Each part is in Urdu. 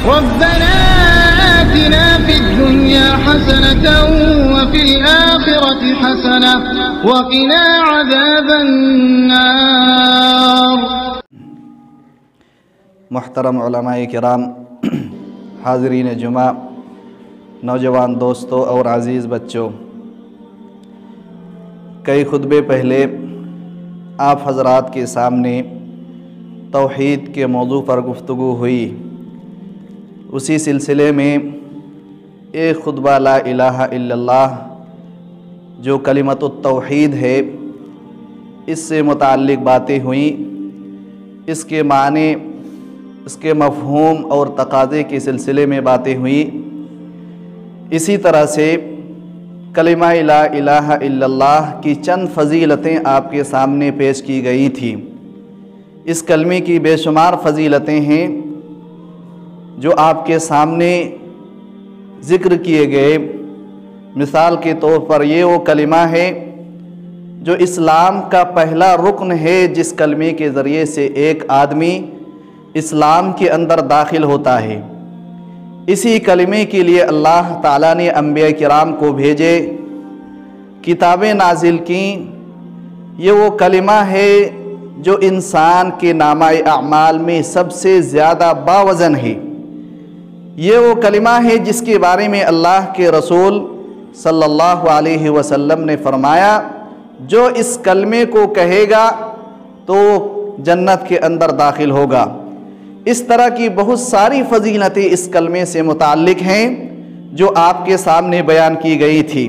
ربنا آتنا في الدنيا حسنة وفي الآخرة حسنة وقنا عذاب النار۔ محترم علماء کرام، حاضرین جمعہ، نوجوان دوستوں اور عزیز بچوں، کئی خطبے پہلے آپ حضرات کے سامنے توحید کے موضوع پر گفتگو ہوئی۔ اسی سلسلے میں ایک خطبہ لا الہ الا اللہ جو کلمۃ التوحید ہے، اس سے متعلق باتیں ہوئیں، اس کے معنی، اس کے مفہوم اور تقاضے کے سلسلے میں باتیں ہوئیں۔ اسی طرح سے کلمہ لا الہ الا اللہ کی چند فضیلتیں آپ کے سامنے پیش کی گئی تھیں۔ اس کلمے کی بے شمار فضیلتیں ہیں جو آپ کے سامنے ذکر کیے گئے۔ مثال کے طور پر یہ وہ کلمہ ہے جو اسلام کا پہلا رکن ہے، جس کلمے کے ذریعے سے ایک آدمی اسلام کے اندر داخل ہوتا ہے۔ اسی کلمے کے لیے اللہ تعالیٰ نے انبیاء کرام کو بھیجے، کتابیں نازل کیں۔ یہ وہ کلمہ ہے جو انسان کے نامہ اعمال میں سب سے زیادہ باوزن ہے۔ یہ وہ کلمہ ہے جس کے بارے میں اللہ کے رسول صلی اللہ علیہ وسلم نے فرمایا، جو اس کلمے کو کہے گا تو جنت کے اندر داخل ہوگا۔ اس طرح کی بہت ساری فضیلتیں اس کلمے سے متعلق ہیں جو آپ کے سامنے بیان کی گئی تھی۔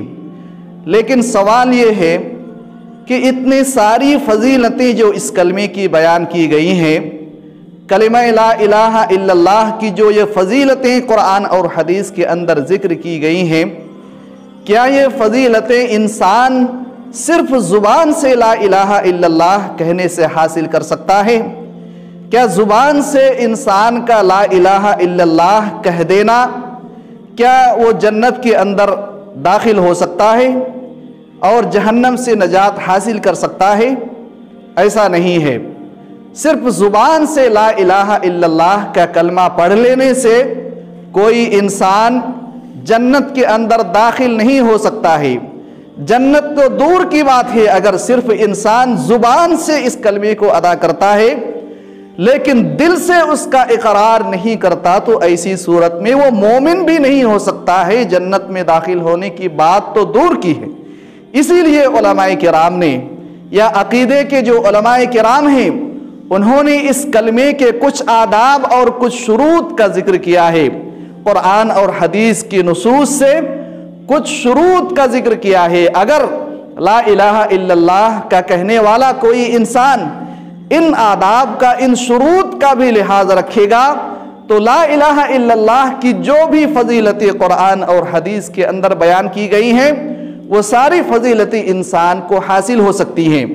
لیکن سوال یہ ہے کہ اتنی ساری فضیلتیں جو اس کلمے کی بیان کی گئی ہیں، کلمہ لا الہ الا اللہ کی جو یہ فضیلتیں قرآن اور حدیث کے اندر ذکر کی گئی ہیں، کیا یہ فضیلتیں انسان صرف زبان سے لا الہ الا اللہ کہنے سے حاصل کر سکتا ہے؟ کیا زبان سے انسان کا لا الہ الا اللہ کہہ دینا کیا وہ جنت کے اندر داخل ہو سکتا ہے اور جہنم سے نجات حاصل کر سکتا ہے؟ ایسا نہیں ہے۔ صرف زبان سے لا الہ الا اللہ کا کلمہ پڑھ لینے سے کوئی انسان جنت کے اندر داخل نہیں ہو سکتا ہے۔ جنت تو دور کی بات ہے، اگر صرف انسان زبان سے اس کلمے کو ادا کرتا ہے لیکن دل سے اس کا اقرار نہیں کرتا تو ایسی صورت میں وہ مومن بھی نہیں ہو سکتا ہے۔ جنت میں داخل ہونے کی بات تو دور کی ہے۔ اسی لیے علماء کرام نے، یا عقیدے کے جو علماء کرام ہیں، انہوں نے اس کلمے کے کچھ آداب اور کچھ شروط کا ذکر کیا ہے۔ قرآن اور حدیث کی نصوص سے کچھ شروط کا ذکر کیا ہے۔ اگر لا الہ الا اللہ کا کہنے والا کوئی انسان ان آداب کا، ان شروط کا بھی لحاظ رکھے گا تو لا الہ الا اللہ کی جو بھی فضیلتیں قرآن اور حدیث کے اندر بیان کی گئی ہیں، وہ ساری فضیلتیں انسان کو حاصل ہو سکتی ہیں۔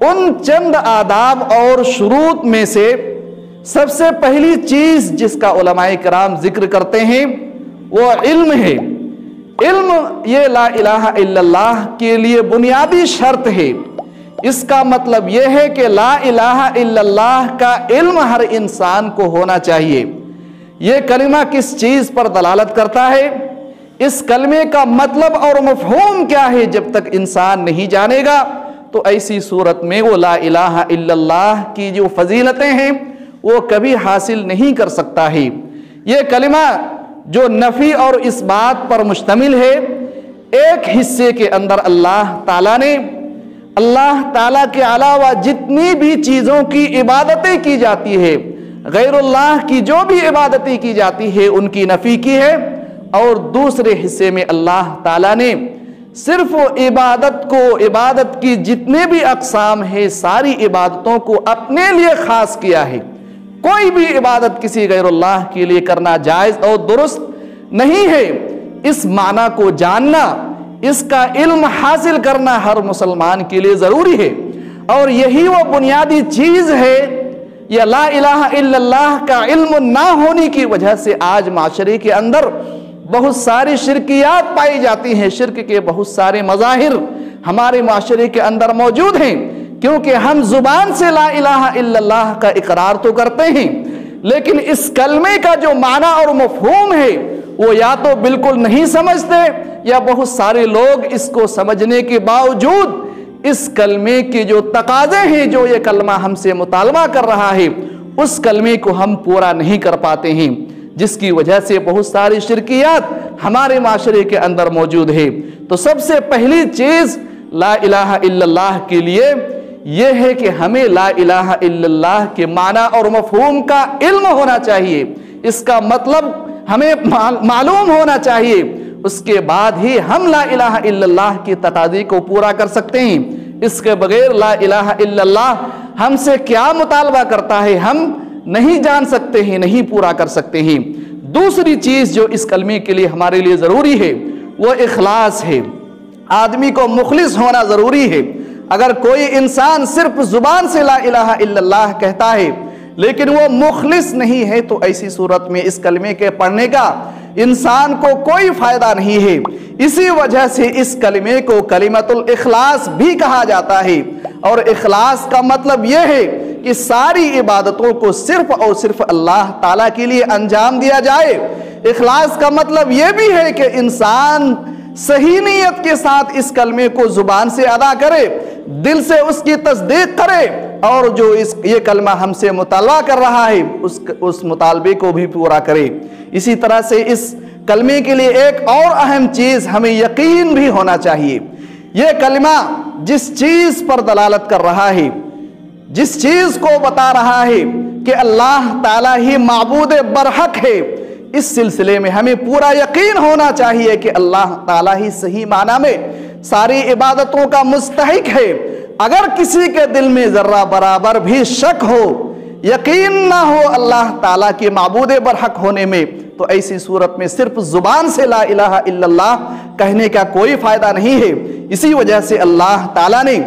ان چند آداب اور شروط میں سے سب سے پہلی چیز جس کا علماء کرام ذکر کرتے ہیں وہ علم ہے۔ علم یہ لا الہ الا اللہ کے لیے بنیادی شرط ہے۔ اس کا مطلب یہ ہے کہ لا الہ الا اللہ کا علم ہر انسان کو ہونا چاہیے۔ یہ کلمہ کس چیز پر دلالت کرتا ہے، اس کلمے کا مطلب اور مفہوم کیا ہے، جب تک انسان نہیں جانے گا تو ایسی صورت میں وہ لا الہ الا اللہ کی جو فضیلتیں ہیں وہ کبھی حاصل نہیں کر سکتا ہے۔ یہ کلمہ جو نفی اور اس بات پر مشتمل ہے، ایک حصے کے اندر اللہ تعالیٰ نے اللہ تعالیٰ کے علاوہ جتنی بھی چیزوں کی عبادتیں کی جاتی ہے، غیر اللہ کی جو بھی عبادتیں کی جاتی ہے ان کی نفی کی ہے، اور دوسرے حصے میں اللہ تعالیٰ نے صرف عبادت کو، عبادت کی جتنے بھی اقسام ہیں ساری عبادتوں کو اپنے لیے خاص کیا ہے۔ کوئی بھی عبادت کسی غیر اللہ کے لیے کرنا جائز اور درست نہیں ہے۔ اس معنی کو جاننا، اس کا علم حاصل کرنا ہر مسلمان کے لیے ضروری ہے، اور یہی وہ بنیادی چیز ہے۔ یہ لا الہ الا اللہ کا علم نہ ہونے کی وجہ سے آج معاشرے کے اندر بہت ساری شرکیات پائی جاتی ہیں۔ شرک کے بہت سارے مظاہر ہمارے معاشرے کے اندر موجود ہیں، کیونکہ ہم زبان سے لا الہ الا اللہ کا اقرار تو کرتے ہیں لیکن اس کلمے کا جو معنی اور مفہوم ہے وہ یا تو بالکل نہیں سمجھتے، یا بہت سارے لوگ اس کو سمجھنے کے باوجود اس کلمے کے جو تقاضے ہیں جو یہ کلمہ ہم سے مطالبہ کر رہا ہے اس کلمے کو ہم پورا نہیں کر پاتے ہیں، جس کی وجہ سے بہت ساری شرکیات ہمارے معاشرے کے اندر موجود ہے۔ تو سب سے پہلی چیز لا الہ الا اللہ کے لیے یہ ہے کہ ہمیں لا الہ الا اللہ کے معنی اور مفہوم کا علم ہونا چاہیے، اس کا مطلب ہمیں معلوم ہونا چاہیے، اس کے بعد ہی ہم لا الہ الا اللہ کی تقاضے کو پورا کر سکتے ہیں۔ اس کے بغیر لا الہ الا اللہ ہم سے کیا مطالبہ کرتا ہے ہم نہیں جان سکتے ہیں، نہیں پورا کر سکتے ہیں۔ دوسری چیز جو اس کلمے کے لیے ہمارے لیے ضروری ہے وہ اخلاص ہے، آدمی کو مخلص ہونا ضروری ہے۔ اگر کوئی انسان صرف زبان سے لا الہ الا اللہ کہتا ہے لیکن وہ مخلص نہیں ہے تو ایسی صورت میں اس کلمے کے پڑھنے کا انسان کو کوئی فائدہ نہیں ہے۔ اسی وجہ سے اس کلمے کو کلمۃ الاخلاص بھی کہا جاتا ہے، اور اخلاص کا مطلب یہ ہے کہ ساری عبادتوں کو صرف اور صرف اللہ تعالیٰ کے لیے انجام دیا جائے۔ اخلاص کا مطلب یہ بھی ہے کہ انسان صحیح نیت کے ساتھ اس کلمے کو زبان سے ادا کرے، دل سے اس کی تصدیق کرے، اور جو یہ کلمہ ہم سے مطالبہ کر رہا ہے اس مطالبے کو بھی پورا کرے۔ اسی طرح سے اس کلمے کے لیے ایک اور اہم چیز ہمیں یقین بھی ہونا چاہیے۔ یہ کلمہ جس چیز پر دلالت کر رہا ہے، جس چیز کو بتا رہا ہے کہ اللہ تعالیٰ ہی معبود برحق ہے، اس سلسلے میں ہمیں پورا یقین ہونا چاہیے کہ اللہ تعالیٰ ہی صحیح معنی میں ساری عبادتوں کا مستحق ہے۔ اگر کسی کے دل میں ذرہ برابر بھی شک ہو، یقین نہ ہو اللہ تعالیٰ کے معبود برحق ہونے میں، تو ایسی صورت میں صرف زبان سے لا الہ الا اللہ کہنے کا کوئی فائدہ نہیں ہے۔ اسی وجہ سے اللہ تعالیٰ نے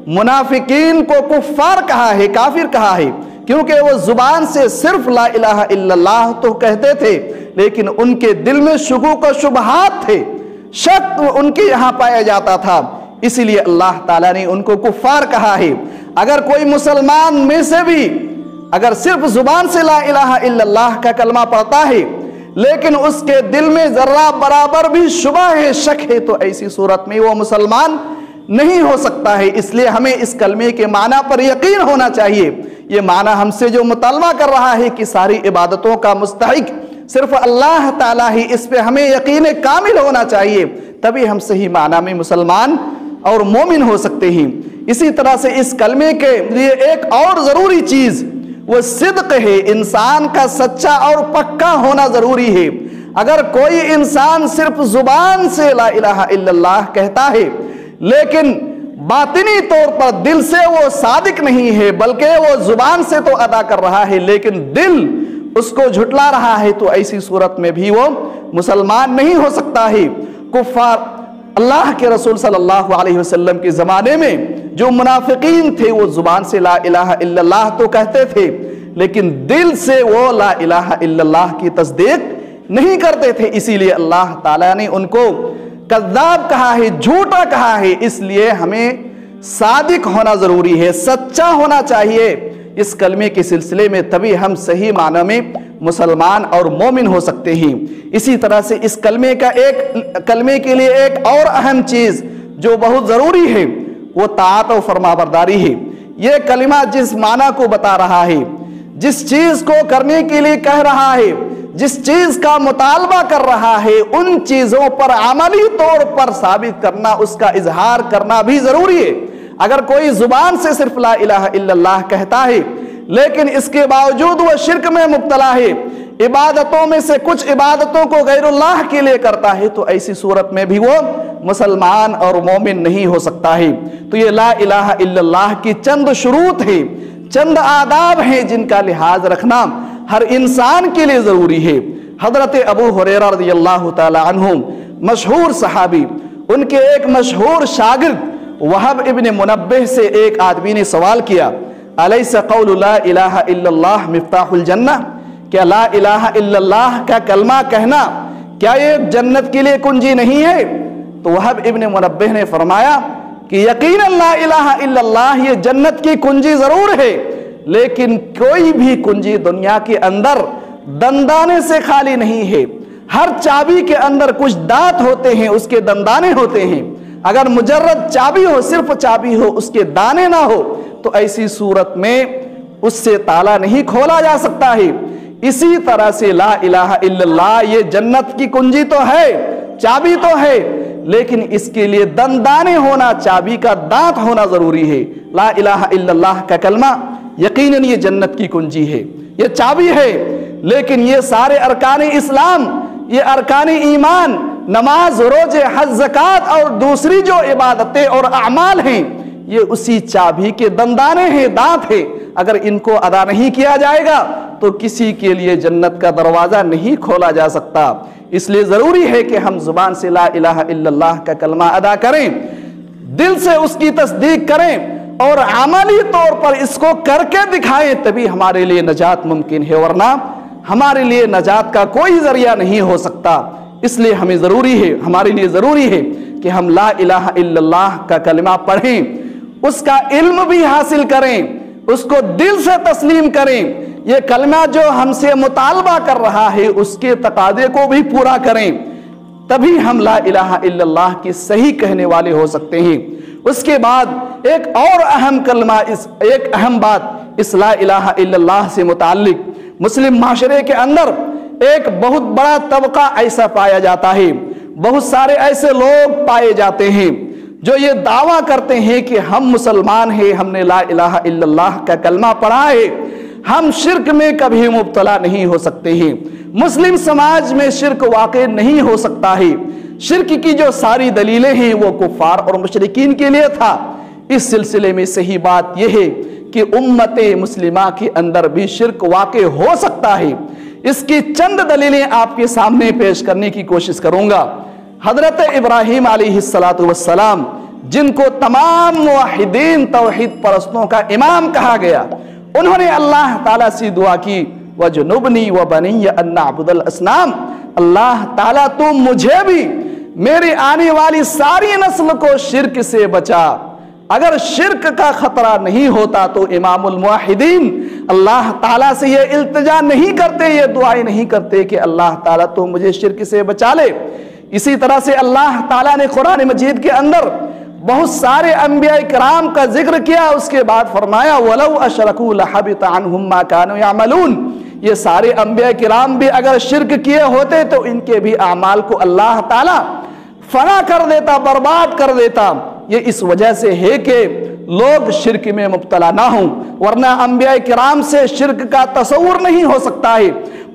منافقین کو کفار کہا ہے، کافر کہا ہے، کیونکہ وہ زبان سے صرف لا الہ الا اللہ تو کہتے تھے لیکن ان کے دل میں شکوک و شبہات تھے، شک ان کے یہاں پایا جاتا تھا، اسی لیے اللہ تعالیٰ نے ان کو کفار کہا ہے۔ اگر کوئی مسلمان میں سے بھی اگر صرف زبان سے لا الہ الا اللہ کا کلمہ پڑھتا ہے لیکن اس کے دل میں ذرہ برابر بھی شبہ ہے، شک ہے، تو ایسی صورت میں وہ مسلمان نہیں ہو سکتا ہے۔ اس لیے ہمیں اس کلمے کے معنی پر یقین ہونا چاہیے۔ یہ معنی ہم سے جو مطالبہ کر رہا ہے کہ ساری عبادتوں کا مستحق صرف اللہ تعالیٰ ہی، اس پہ ہمیں یقین کامل ہونا چاہیے، تبھی ہم صحیح معنی میں مسلمان اور مومن ہو سکتے ہیں۔ اسی طرح سے اس کلمے کے لیے ایک اور ضروری چیز وہ صدق ہے، انسان کا سچا اور پکا ہونا ضروری ہے۔ اگر کوئی انسان صرف زبان سے لا الہ الا اللہ کہتا ہے لیکن باطنی طور پر دل سے وہ صادق نہیں ہے، بلکہ وہ زبان سے تو ادا کر رہا ہے لیکن دل اس کو جھٹلا رہا ہے، تو ایسی صورت میں بھی وہ مسلمان نہیں ہو سکتا ہے۔ کفار اللہ کے رسول صلی اللہ علیہ وسلم کے زمانے میں جو منافقین تھے وہ زبان سے لا الہ الا اللہ تو کہتے تھے لیکن دل سے وہ لا الہ الا اللہ کی تصدیق نہیں کرتے تھے، اسی لیے اللہ تعالیٰ نے ان کو کذاب کہا ہے، جھوٹا کہا ہے۔ اس لیے ہمیں صادق ہونا ضروری ہے، سچا ہونا چاہیے اس کلمے کے سلسلے میں، تبھی ہم صحیح معنی میں مسلمان اور مومن ہو سکتے ہیں۔ اسی طرح سے اس کلمے کے لیے ایک اور اہم چیز جو بہت ضروری ہے وہ طاعت و فرمانبرداری ہے۔ یہ کلمہ جس معنی کو بتا رہا ہے، جس چیز کو کرنے کے لیے کہہ رہا ہے، جس چیز کا مطالبہ کر رہا ہے، ان چیزوں پر عملی طور پر ثابت کرنا، اس کا اظہار کرنا بھی ضروری ہے۔ اگر کوئی زبان سے صرف لا الہ الا اللہ کہتا ہے لیکن اس کے باوجود وہ شرک میں مبتلا ہے، عبادتوں میں سے کچھ عبادتوں کو غیر اللہ کے لیے کرتا ہے، تو ایسی صورت میں بھی وہ مسلمان اور مومن نہیں ہو سکتا ہے۔ تو یہ لا الہ الا اللہ کی چند شروط ہیں، چند آداب ہیں جن کا لحاظ رکھنا ہر انسان کے لیے ضروری ہے۔ حضرت ابو ہریرہ رضی اللہ تعالی عنہ مشہور صحابی، ان کے ایک مشہور شاگرد وہب ابن منبہ سے ایک آدمی نے سوال کیا، الیس قول لا الہ الا اللہ مفتاح الجنہ، کیا لا الہ الا اللہ کا کلمہ کہنا کیا یہ جنت کے لیے کنجی نہیں ہے؟ تو وہب ابن منبہ نے فرمایا کہ یقیناً لا الہ الا اللہ یہ جنت کی کنجی ضرور ہے لیکن کوئی بھی کنجی دنیا کے اندر دندانے سے خالی نہیں ہے۔ ہر چابی کے اندر کچھ دانت ہوتے ہیں، اس کے دندانے ہوتے ہیں۔ اگر مجرد چابی ہو، صرف چابی ہو، اس کے دانے نہ ہو، تو ایسی صورت میں اس سے تالا نہیں کھولا جا سکتا ہے۔ اسی طرح سے لا الہ الا اللہ یہ جنت کی کنجی تو ہے، چابی تو ہے، لیکن اس کے لیے دندانے ہونا، چابی کا دانت ہونا ضروری ہے۔ لا الہ الا اللہ کا کلمہ یقیناً یہ جنت کی کنجی ہے، یہ چابی ہے، لیکن یہ سارے ارکان اسلام، یہ ارکان ایمان، نماز، روزے، حج، زکوٰۃ اور دوسری جو عبادتیں اور اعمال ہیں، یہ اسی چابی کے دندانے ہیں، دانت ہیں۔ اگر ان کو ادا نہیں کیا جائے گا تو کسی کے لیے جنت کا دروازہ نہیں کھولا جا سکتا۔ اس لیے ضروری ہے کہ ہم زبان سے لا الہ الا اللہ کا کلمہ ادا کریں، دل سے اس کی تصدیق کریں اور عملی طور پر اس کو کر کے دکھائیں، تبھی ہمارے لیے نجات ممکن ہے، ورنہ ہمارے لیے نجات کا کوئی ذریعہ نہیں ہو سکتا۔ اس لیے ہمیں ضروری ہے، ہمارے لیے ضروری ہے کہ ہم لا الہ الا اللہ کا کلمہ پڑھیں، اس کا علم بھی حاصل کریں، اس کو دل سے تسلیم کریں۔ یہ کلمہ جو ہم سے مطالبہ کر رہا ہے اس کے تقاضے کو بھی پورا کریں، تبھی ہم لا الہ الا اللہ کی صحیح کہنے والے ہو سکتے ہیں۔ اس کے بعد ایک اور اہم کلمہ، ایک اہم بات اس لا الہ الا اللہ سے متعلق، مسلم معاشرے کے اندر ایک بہت بڑا طبقہ ایسا پایا جاتا ہے، بہت سارے ایسے لوگ پائے جاتے ہیں جو یہ دعویٰ کرتے ہیں کہ ہم مسلمان ہیں، ہم نے لا الہ الا اللہ کا کلمہ پڑھا ہے، ہم شرک میں کبھی مبتلا نہیں ہو سکتے ہیں، مسلم سماج میں شرک واقع نہیں ہو سکتا ہے۔ شرک کی جو ساری دلیلیں ہیں وہ کفار اور مشرکین کے لیے تھا۔ اس سلسلے میں صحیح بات یہ ہے کہ امت مسلمہ کے اندر بھی شرک واقع ہو سکتا ہے۔ اس کی چند دلیلیں آپ کے سامنے پیش کرنے کی کوشش کروں گا۔ حضرت ابراہیم علیہ السلام، جن کو تمام موحدین توحید پرستوں کا امام کہا گیا، انہوں نے اللہ تعالیٰ سے دعا کی وَجْنُبْنِي وَبَنِيَّ أَن نَّعْبُدَ الْأَصْنَامَ، اللہ تعالیٰ تو مجھے بھی میری آنے والی ساری نسل کو شرک سے بچا۔ اگر شرک کا خطرہ نہیں ہوتا تو امام الموحدین اللہ تعالیٰ سے یہ التجا نہیں کرتے، یہ دعائیں نہیں کرتے کہ اللہ تعالیٰ تو مجھے شرک سے بچا لے۔ اسی طرح سے اللہ تعالیٰ نے قرآن مجید کے اندر بہت سارے انبیاء کرام کا ذکر کیا، اس کے بعد فرمایا وَلَوْ أَشْرَكُوا لَحَبِطَ عَنْهُمْ مَا كَانُوا يَعْمَلُونَ۔ یہ سارے انبیاء کرام بھی اگر شرک کیے ہوتے تو ان کے بھی اعمال کو اللہ تعالیٰ فنا کر دیتا، برباد کر دیتا۔ یہ اس وجہ سے ہے کہ لوگ شرک میں مبتلا نہ ہوں، ورنہ انبیاء کرام سے شرک کا تصور نہیں ہو سکتا ہے،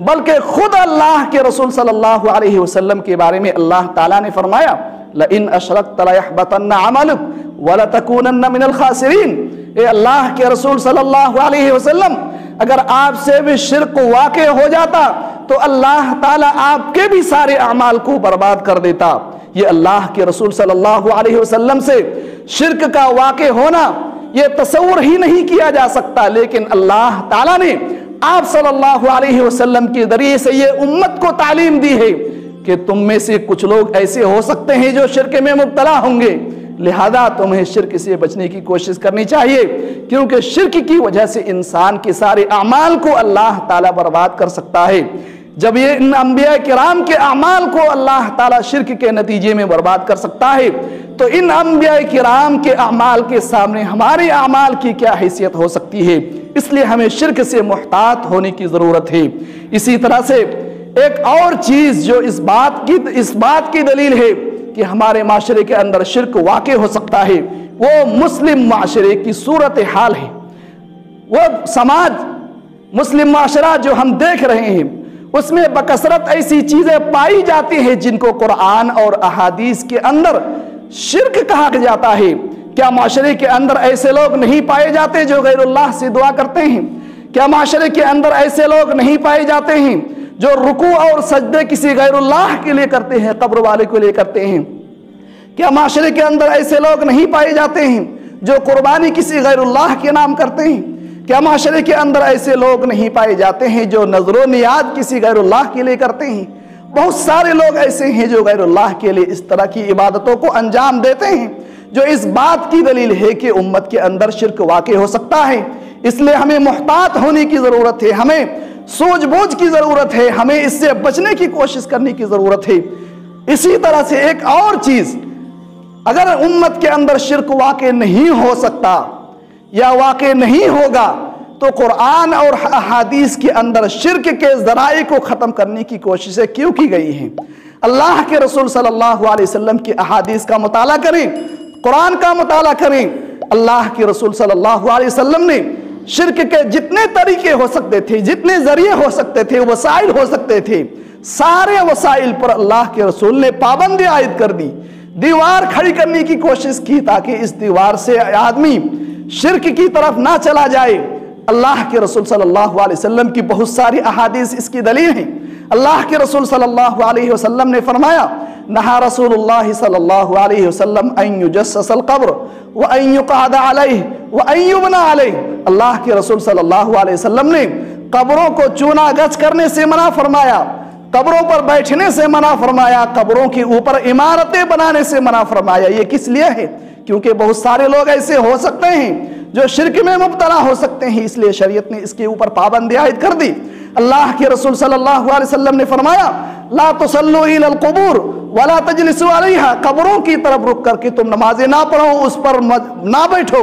بلکہ خود اللہ کے رسول صلی اللہ علیہ وسلم کے بارے میں اللہ تعالیٰ نے فرمایا لَإِنْ أَشْرَكْتَ لَيَحْبَطَنَّ عَمَلُكَ وَلَتَكُونَنَّ مِنَ الْخَاسِرِينَ۔ اے اللہ کے رسول صلی اللہ علیہ وسلم، اگر آپ سے بھی شرک واقع ہو جاتا تو اللہ تعالیٰ آپ کے بھی سارے اعمال کو برباد کر دیتا۔ یہ اللہ کے رسول صلی اللہ علیہ وسلم سے شرک کا واقع ہونا یہ تصور ہی نہیں کیا جا سکتا، لیکن اللہ تعالیٰ نے آپ صلی اللہ علیہ وسلم کے ذریعے سے یہ امت کو تعلیم دی ہے کہ تم میں سے کچھ لوگ ایسے ہو سکتے ہیں جو شرک میں مبتلا ہوں گے، لہذا تمہیں شرک سے بچنے کی کوشش کرنی چاہیے، کیونکہ شرک کی وجہ سے انسان کے سارے اعمال کو اللہ تعالیٰ برباد کر سکتا ہے۔ جب یہ ان انبیاء کرام کے اعمال کو اللہ تعالیٰ شرک کے نتیجے میں برباد کر سکتا ہے تو ان انبیاء کرام کے اعمال کے سامنے ہمارے اعمال کی کیا حیثیت ہو سکتی ہے؟ اس لیے ہمیں شرک سے محتاط ہونے کی ضرورت ہے۔ اسی طرح سے ایک اور چیز جو اس بات کی دلیل ہے کہ ہمارے معاشرے کے اندر شرک واقع ہو سکتا ہے، وہ مسلم معاشرے کی صورتحال ہے۔ وہ سماج، مسلم معاشرہ جو ہم دیکھ رہے ہیں، اس میں بکثرت ایسی چیزیں پائی جاتی ہیں جن کو قرآن اور احادیث کے اندر شرک کہا جاتا ہے۔ کیا معاشرے کے اندر ایسے لوگ نہیں پائے جاتے جو غیر اللہ سے دعا کرتے ہیں؟ کیا معاشرے کے اندر ایسے لوگ نہیں پائے جاتے ہیں جو رکوع اور سجدے کسی غیر اللہ کے لیے کرتے ہیں، قبر والے کے لیے کرتے ہیں؟ کیا معاشرے کے اندر ایسے لوگ نہیں پائے جاتے ہیں جو قربانی کسی غیر اللہ کے نام کرتے ہیں؟ کیا معاشرے کے اندر ایسے لوگ نہیں پائے جاتے ہیں جو نظر و نیاز کسی غیر اللہ کے لیے کرتے ہیں؟ بہت سارے لوگ ایسے ہیں جو غیر اللہ کے لیے اس طرح کی عبادتوں کو انجام دیتے ہیں، جو اس بات کی دلیل ہے کہ امت کے اندر شرک واقع ہو سکتا ہے۔ اس لیے ہمیں محتاط ہونے کی ضرورت ہے، ہمیں سوچ بوجھ کی ضرورت ہے، ہمیں اس سے بچنے کی کوشش کرنے کی ضرورت ہے۔ اسی طرح سے ایک اور چیز، اگر امت کے اندر شرک واقع نہیں ہو سکتا یا واقع نہیں ہوگا تو قرآن اور احادیث کے اندر شرک کے ذرائع کو ختم کرنے کی کوششیں کیوں کی گئی ہیں؟ اللہ کے رسول صلی اللہ علیہ وسلم کی احادیث کا مطالعہ کریں، قرآن کا مطالعہ کریں۔ اللہ کے رسول صلی اللہ علیہ وسلم نے شرک کے جتنے طریقے ہو سکتے تھے، جتنے ذریعے ہو سکتے تھے، وسائل ہو سکتے تھے، سارے وسائل پر اللہ کے رسول نے پابندی عائد کر دی، دیوار کھڑی کرنے کی کوشش کی تاکہ اس دیوار سے آدمی شرک کی طرف نہ چلا جائے۔ اللہ کے رسول صلی اللہ علیہ وسلم کی بہت ساری احادیث اس کی دلیل ہیں۔ اللہ کے رسول صلی اللہ علیہ وسلم نے فرمایا، نہا رسول اللہ صلی اللہ علیہ وسلم ان یجسس القبر وان یقعد علیہ وان یبنى علیہ۔ اللہ کے رسول صلی اللہ علیہ وسلم نے قبروں کو چونا گچ کرنے سے منع فرمایا، قبروں پر بیٹھنے سے منع فرمایا، قبروں کے اوپر عمارتیں بنانے سے منع فرمایا۔ یہ کس لیے ہے؟ کیونکہ بہت سارے لوگ ایسے ہو سکتے ہیں جو شرک میں مبتلا ہو سکتے ہیں، اس لیے شریعت نے اس کے اوپر پابندی عائد کر دی۔ اللہ کے رسول صلی اللہ علیہ وسلم نے فرمایا، لا تصلوا الی القبور ولا تجلسوا علیہا، قبروں کی طرف رک کر کے تم نمازیں نہ پڑھو، اس پر نہ بیٹھو،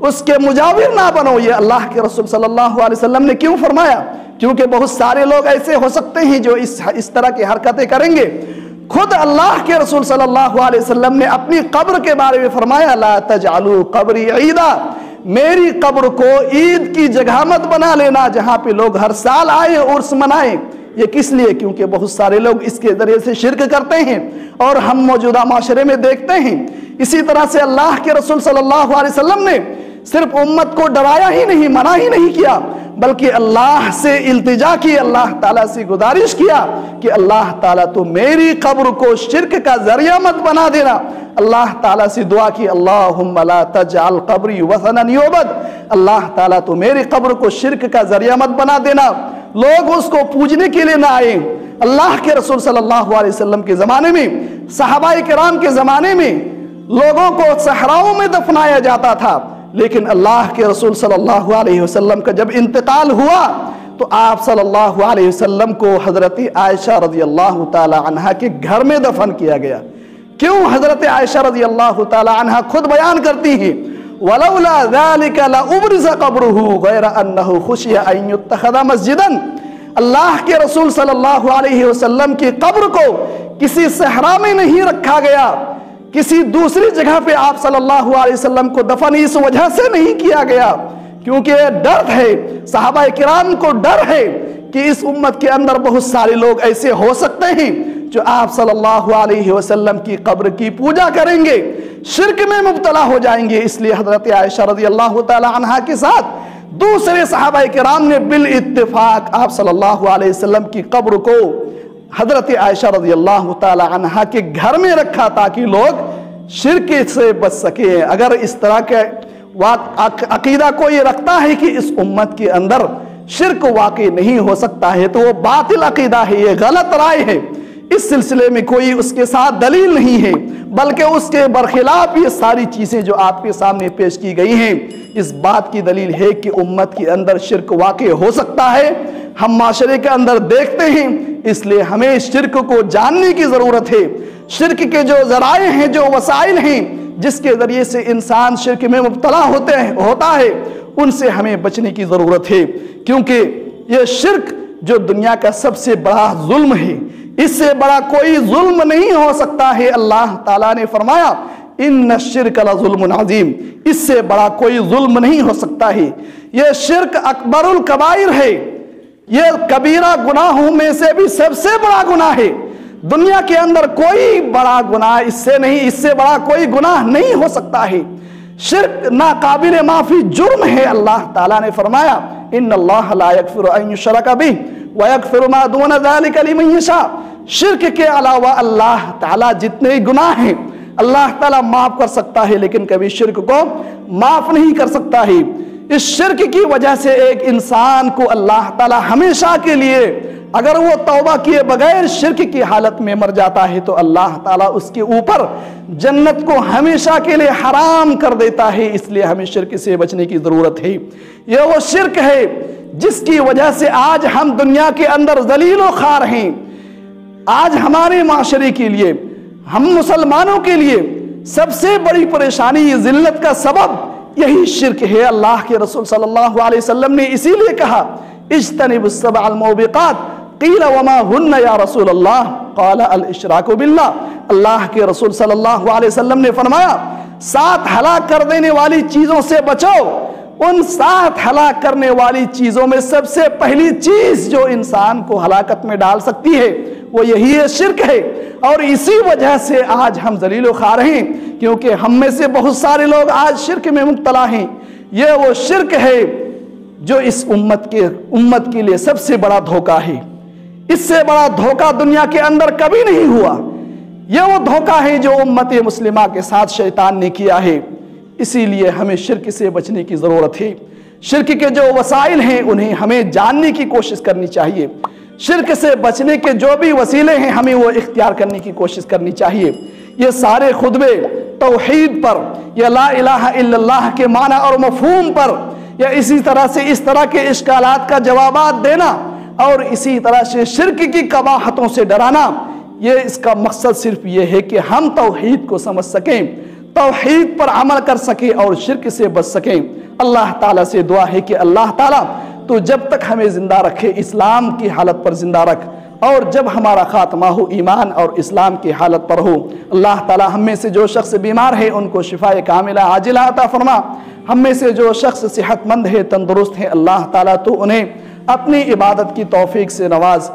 اس کے مجاور نہ بنو۔ یہ اللہ کے رسول صلی اللہ علیہ وسلم نے کیوں فرمایا؟ کیونکہ بہت سارے لوگ ایسے ہو سکتے ہیں جو اس طرح کی حرکتیں کریں گے۔ خود اللہ کے رسول صلی اللہ علیہ وسلم نے اپنی قبر کے بارے میں فرمایا، لا تجعلوا قبری عیدا، میری قبر کو عید کی جگہ مت بنا لینا جہاں پہ لوگ ہر سال آئے عرس منائیں۔ یہ کس لیے؟ کیونکہ بہت سارے لوگ اس کے ذریعے سے شرک کرتے ہیں اور ہم موجودہ معاشرے میں دیکھتے ہیں۔ اسی طرح سے اللہ کے رسول صلی اللہ علیہ وسلم نے صرف امت کو ڈرایا ہی نہیں، منع ہی نہیں کیا، بلکہ اللہ سے التجا کی، اللہ تعالیٰ سے گزارش کیا کہ اللہ تعالیٰ تو میری قبر کو شرک کا ذریعہ مت بنا دینا۔ اللہ تعالیٰ سے دعا کی، اللہم لا تجعل قبری وثنا یعبد، اللہ تعالیٰ تو میری قبر کو شرک کا ذریعہ مت بنا دینا، لوگ اس کو پوجنے کے لیے نہ آئیں۔ اللہ کے رسول صلی اللہ علیہ وسلم کے زمانے میں، صحابہ کرام کے زمانے میں لوگوں کو صحراؤں میں دفنایا جاتا تھا، لیکن اللہ کے رسول صلی اللہ علیہ وسلم کا جب انتقال ہوا تو آپ صلی اللہ علیہ وسلم کو حضرت عائشہ رضی اللہ تعالی عنہ کے گھر میں دفن کیا گیا۔ کیوں؟ حضرت عائشہ رضی اللہ تعالی عنہ خود بیان کرتی ہیں، وَلَوْلَا ذَلِكَ لَأُبْرِزَ قَبْرُهُ غَيْرَ أَنَّهُ خُشِيَ أَن يُتَّخَذَ مَسْجِدًا۔ اللہ کے رسول صلی اللہ علیہ وسلم کی قبر کو کسی صحرا میں نہیں رکھا گیا، کسی دوسری جگہ پہ آپ صلی اللہ علیہ وسلم کو دفن اس وجہ سے نہیں کیا گیا کیونکہ ڈر ہے، صحابہ کرام کو ڈر ہے کہ اس امت کے اندر بہت سارے لوگ ایسے ہو سکتے ہیں جو آپ صلی اللہ علیہ وسلم کی قبر کی پوجا کریں گے، شرک میں مبتلا ہو جائیں گے۔ اس لیے حضرت عائشہ رضی اللہ تعالی عنہا کے ساتھ دوسرے صحابہ کرام نے بالاتفاق آپ صلی اللہ علیہ وسلم کی قبر کو حضرت عائشہ رضی اللہ تعالی عنہا کے گھر میں رکھا تاکہ لوگ شرک سے بچ سکیں۔ اگر اس طرح کے عقیدہ کو یہ رکھتا ہے کہ اس امت کے اندر شرک واقع نہیں ہو سکتا ہے تو وہ باطل عقیدہ ہے، یہ غلط رائے ہے۔ اس سلسلے میں کوئی اس کے ساتھ دلیل نہیں ہے، بلکہ اس کے برخلاف یہ ساری چیزیں جو آپ کے سامنے پیش کی گئی ہیں اس بات کی دلیل ہے کہ امت کے اندر شرک واقع ہو سکتا ہے۔ ہم معاشرے کے اندر دیکھتے ہیں، اس لیے ہمیں شرک کو جاننے کی ضرورت ہے۔ شرک کے جو ذرائع ہیں، جو وسائل ہیں جس کے ذریعے سے انسان شرک میں مبتلا ہوتا ہے، ان سے ہمیں بچنے کی ضرورت ہے، کیونکہ یہ شرک جو دنیا کا سب سے بڑا ظلم ہے، اس سے بڑا کوئی ظلم نہیں ہو سکتا ہے۔ اللہ تعالیٰ نے فرمایا ان الشرک لظلم عظیم، اس سے بڑا کوئی ظلم نہیں ہو سکتا ہے۔ یہ شرک اکبر الکبائر ہے، یہ کبیرہ گناہوں میں سے بھی سب سے بڑا گناہ ہے۔ دنیا کے اندر کوئی بڑا گناہ اس سے بڑا کوئی گناہ نہیں ہو سکتا ہے۔ شرک ناقابل معافی جرم ہے۔ اللہ تعالیٰ نے فرمایا ان اللہ لا یغفر ان یشرک بہ ویغفر ما دون ذلک لمن یشاء۔ شرک کے علاوہ اللہ تعالیٰ جتنے گناہ ہیں اللہ تعالیٰ معاف کر سکتا ہے، لیکن کبھی شرک کو معاف نہیں کر سکتا ہے۔ اس شرک کی وجہ سے ایک انسان کو اللہ تعالی ہمیشہ کے لیے، اگر وہ توبہ کیے بغیر شرک کی حالت میں مر جاتا ہے تو اللہ تعالیٰ اس کے اوپر جنت کو ہمیشہ کے لیے حرام کر دیتا ہے۔ اس لیے ہمیں شرک سے بچنے کی ضرورت ہے۔ یہ وہ شرک ہے جس کی وجہ سے آج ہم دنیا کے اندر ذلیل و خوار ہیں۔ آج ہمارے معاشرے کے لیے، ہم مسلمانوں کے لیے سب سے بڑی پریشانی، ذلت کا سبب یہی شرک ہے۔ اللہ کے رسول صلی اللہ علیہ وسلم نے اسی لیے کہا اجتنبوا السبع الموبقات قیل وما ہن یا رسول اللہ قال الاشراک باللہ۔ اللہ کے رسول صلی اللہ علیہ وسلم نے فرمایا 7 ہلاک کر دینے والی چیزوں سے بچو۔ ان 7 ہلاک کرنے والی چیزوں میں سب سے پہلی چیز جو انسان کو ہلاکت میں ڈال سکتی ہے وہ یہی ہے، شرک ہے۔ اور اسی وجہ سے آج ہم ذلیل و خوار ہیں، کیونکہ ہم میں سے بہت سارے لوگ آج شرک میں مبتلا ہیں۔ یہ وہ شرک ہے جو اس امت کے لیے سب سے بڑا دھوکہ ہے۔ اس سے بڑا دھوکہ دنیا کے اندر کبھی نہیں ہوا۔ یہ وہ دھوکہ ہے جو امت مسلمہ کے ساتھ شیطان نے کیا ہے۔ اسی لیے ہمیں شرک سے بچنے کی ضرورت ہے۔ شرک کے جو وسائل ہیں انہیں ہمیں جاننے کی کوشش کرنی چاہیے۔ شرک سے بچنے کے جو بھی وسیلے ہیں ہمیں وہ اختیار کرنے کی کوشش کرنی چاہیے۔ یہ سارے خطبے توحید پر، یا لا الہ الا اللہ کے معنی اور مفہوم پر، یا اسی طرح سے اس طرح کے اشکالات کا جوابات دینا، اور اسی طرح سے شرک کی قباحتوں سے ڈرانا، یہ اس کا مقصد صرف یہ ہے کہ ہم توحید کو سمجھ سکیں، توحید پر عمل کر سکیں اور شرک سے بچ سکیں۔ اللہ تعالیٰ سے دعا ہے کہ اللہ تعالیٰ تو جب تک ہمیں زندہ رکھے اسلام کی حالت پر زندہ رکھ، اور جب ہمارا خاتمہ ہو ایمان اور اسلام کی حالت پر ہو۔ اللہ تعالیٰ ہم میں سے جو شخص بیمار ہے ان کو شفائے کاملہ عاجلہ عطا فرما۔ ہم میں سے جو شخص صحت مند ہے، تندرست ہے، اللہ تعالیٰ تو انہیں اپنی عبادت کی توفیق سے نواز۔